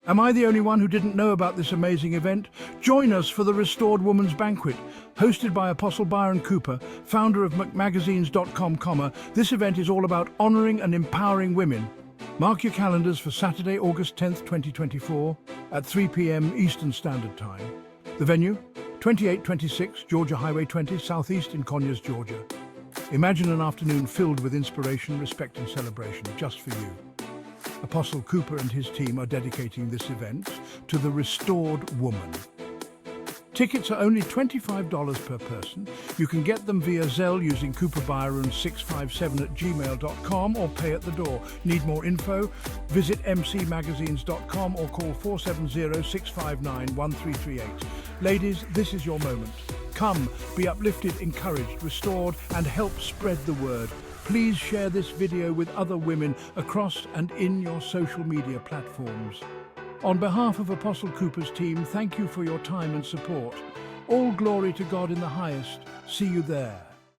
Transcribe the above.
Am I the only one who didn't know about this amazing event? Join us for the Restored Woman's Banquet. Hosted by Apostle Byron Cooper, founder of MCMAGAZINES.com, this event is all about honoring and empowering women. Mark your calendars for Saturday, August 10th, 2024 at 3 p.m. Eastern Standard Time. The venue, 2826 Georgia Highway 20, Southeast in Conyers, Georgia. Imagine an afternoon filled with inspiration, respect and celebration just for you. Apostle Cooper and his team are dedicating this event to the restored woman. Tickets are only $25 per person. You can get them via Zelle using cooperbyron657@gmail.com or pay at the door. Need more info? Visit MCMAGAZINES.com or call 470-659-1338. Ladies, this is your moment. Come, be uplifted, encouraged, restored, and help spread the word. Please share this video with other women across and in your social media platforms. On behalf of Apostle Cooper's team, thank you for your time and support. All glory to God in the highest. See you there.